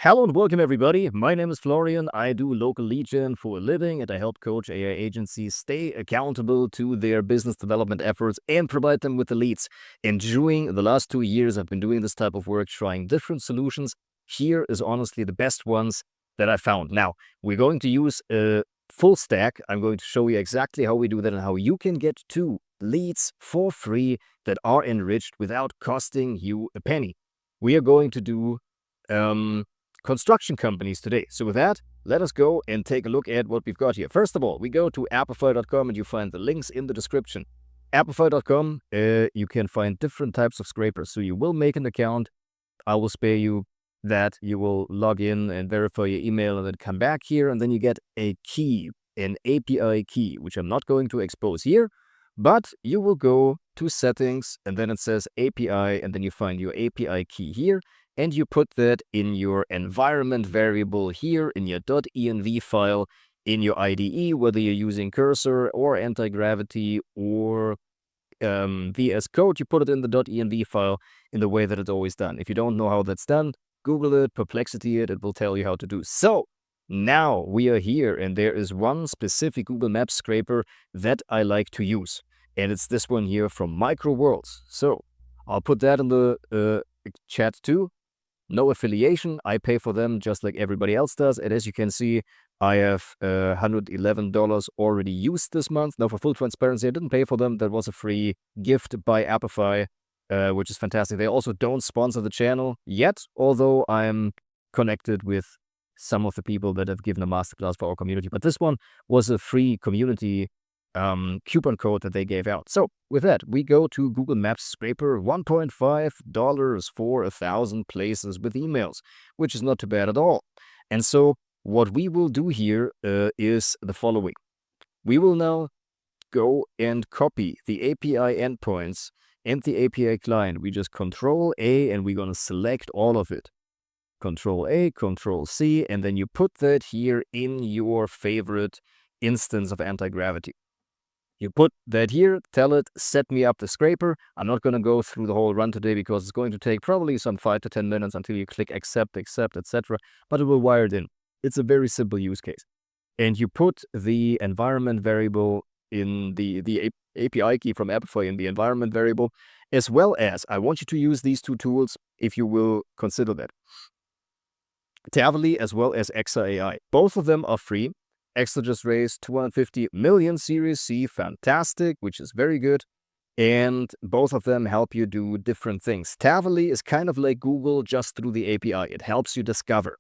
Hello and welcome, everybody. My name is Florian. I do local lead gen for a living, and I help coach AI agencies stay accountable to their business development efforts and provide them with the leads. And during the last 2 years, I've been doing this type of work, trying different solutions. Here is honestly the best ones that I found. Now, we're going to use a full stack. I'm going to show you exactly how we do that and how you can get 2 leads for free that are enriched without costing you a penny. We are going to do construction companies today. So with that, let us go and take a look at what we've got here. First of all, we go to Appify.com and you find the links in the description. Appify.com, you can find different types of scrapers. So you will make an account. I will spare you that. You will log in and verify your email and then come back here, and then you get a key, an API key, which I'm not going to expose here, but you will go to settings and then it says API, and then you find your API key here. And you put that in your environment variable here in your .env file in your IDE, whether you're using Cursor or Anti-Gravity or VS Code, you put it in the .env file in the way that it's always done. If you don't know how that's done, Google it, Perplexity it will tell you how to do. So now we are here, and there is one specific Google Maps scraper that I like to use. And it's this one here from Micro Worlds. So I'll put that in the chat too. No affiliation. I pay for them just like everybody else does. And as you can see, I have $111 already used this month. Now, for full transparency, I didn't pay for them. That was a free gift by Appify, which is fantastic. They also don't sponsor the channel yet, although I'm connected with some of the people that have given a masterclass for our community. But this one was a free community coupon code that they gave out. So with that, we go to Google Maps Scraper, $1.5 for 1,000 places with emails, which is not too bad at all. And so what we will do here is the following. We will now go and copy the API endpoints and the API client. We just Control A and we're going to select all of it. Control A, Control C, and then you put that here in your favorite instance of anti-gravity. You put that here, tell it, set me up the scraper. I'm not going to go through the whole run today because it's going to take probably some 5 to 10 minutes until you click accept, etc. But it will wire it in. It's a very simple use case. And you put the environment variable in the API key from Appify in the environment variable, as well as I want you to use these 2 tools if you will consider that. Tavily as well as Exa AI. Both of them are free. Exa just raised 250 million Series C, fantastic, which is very good. And both of them help you do different things. Tavily is kind of like Google just through the API. It helps you discover.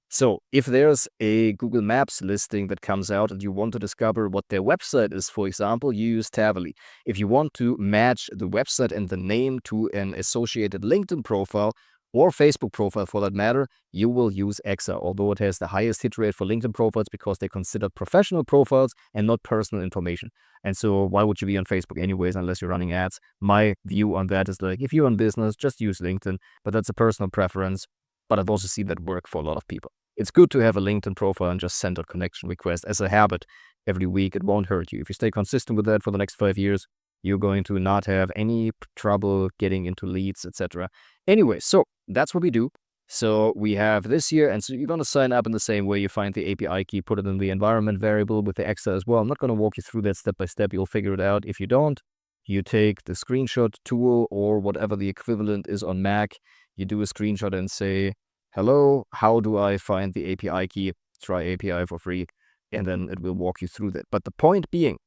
So if there's a Google Maps listing that comes out and you want to discover what their website is, for example, you use Tavily. If you want to match the website and the name to an associated LinkedIn profile, or Facebook profile for that matter, you will use Exa, although it has the highest hit rate for LinkedIn profiles because they consider professional profiles and not personal information. And so why would you be on Facebook anyways unless you're running ads? My view on that is like, if you're in business, just use LinkedIn, but that's a personal preference. But I've also seen that work for a lot of people. It's good to have a LinkedIn profile and just send a connection request as a habit every week. It won't hurt you. If you stay consistent with that for the next 5 years, you're going to not have any trouble getting into leads, etc. Anyway, so that's what we do. So we have this here, and so you're going to sign up in the same way. You find the API key, put it in the environment variable with the Exa as well. I'm not going to walk you through that step by step. You'll figure it out. If you don't, you take the screenshot tool or whatever the equivalent is on Mac. You do a screenshot and say, hello, how do I find the API key? Try API for free, and then it will walk you through that. But the point being,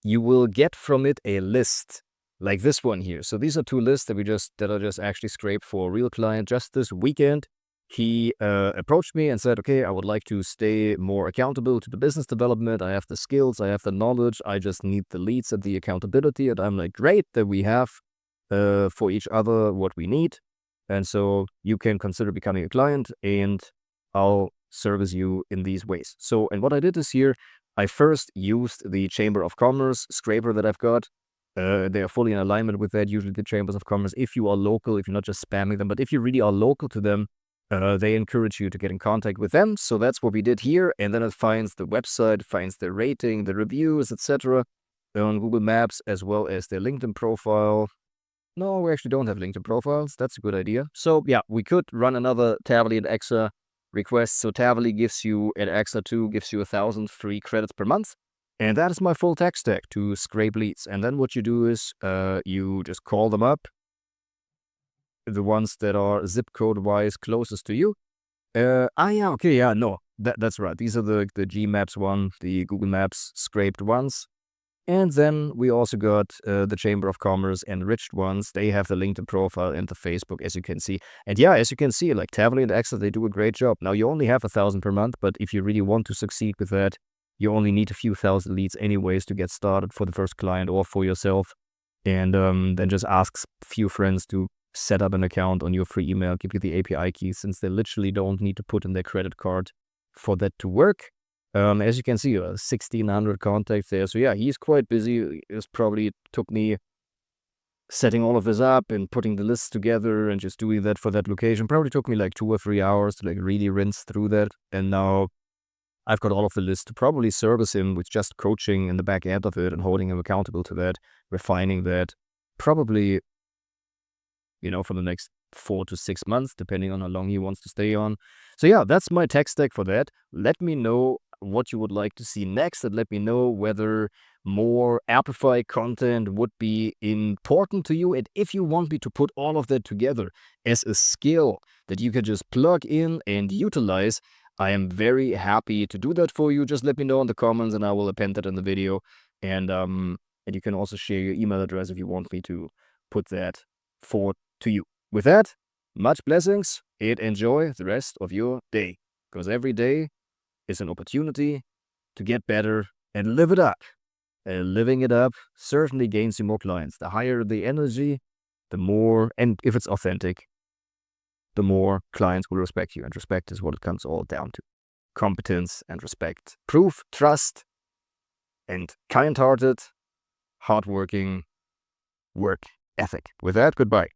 you will get from it a list like this one here. So these are 2 lists that I just actually scraped for a real client just this weekend. He approached me and said, okay, I would like to stay more accountable to the business development. I have the skills, I have the knowledge, I just need the leads and the accountability. And I'm like, great that we have for each other what we need. And so you can consider becoming a client and I'll service you in these ways. So, and what I did this year, I first used the Chamber of Commerce scraper that I've got. They are fully in alignment with that, usually the Chambers of Commerce. If you are local, if you're not just spamming them, but if you really are local to them, they encourage you to get in contact with them. So that's what we did here. And then it finds the website, finds the rating, the reviews, etc. on Google Maps, as well as their LinkedIn profile. No, we actually don't have LinkedIn profiles. That's a good idea. So yeah, we could run another Tavily and Exa request. So Tavily gives you, and Exa 2 gives you 1,000 free credits per month. And that is my full tech stack to scrape leads. And then what you do is you just call them up, the ones that are zip code wise closest to you. Yeah, okay, yeah, no, that's right. These are the G Maps one, the Google Maps scraped ones. And then we also got the Chamber of Commerce enriched ones. They have the LinkedIn profile and the Facebook, as you can see. And yeah, as you can see, like Tavily and Exa, they do a great job. Now, you only have 1,000 per month, but if you really want to succeed with that, you only need a few thousand leads anyways to get started for the first client or for yourself. And then just ask a few friends to set up an account on your free email, give you the API key, since they literally don't need to put in their credit card for that to work. As you can see, 1,600 contacts there. So yeah, he's quite busy. It probably took me setting all of this up and putting the lists together and just doing that for that location. Probably took me like 2 or 3 hours to like really rinse through that. And now I've got all of the lists to probably service him with just coaching in the back end of it and holding him accountable to that, refining that. Probably, for the next 4 to 6 months, depending on how long he wants to stay on. So yeah, that's my tech stack for that. Let me know what you would like to see next, and let me know whether more Amplify content would be important to you, and if you want me to put all of that together as a skill that you can just plug in and utilize, I am very happy to do that for you. Just let me know in the comments and I will append that in the video. And you can also share your email address if you want me to put that forward to you. With that, much blessings and enjoy the rest of your day, because every day is an opportunity to get better and live it up. And living it up certainly gains you more clients. The higher the energy, the more, and if it's authentic, the more clients will respect you. And respect is what it comes all down to. Competence and respect. Proof, trust, and kind-hearted, hardworking work ethic. With that, goodbye.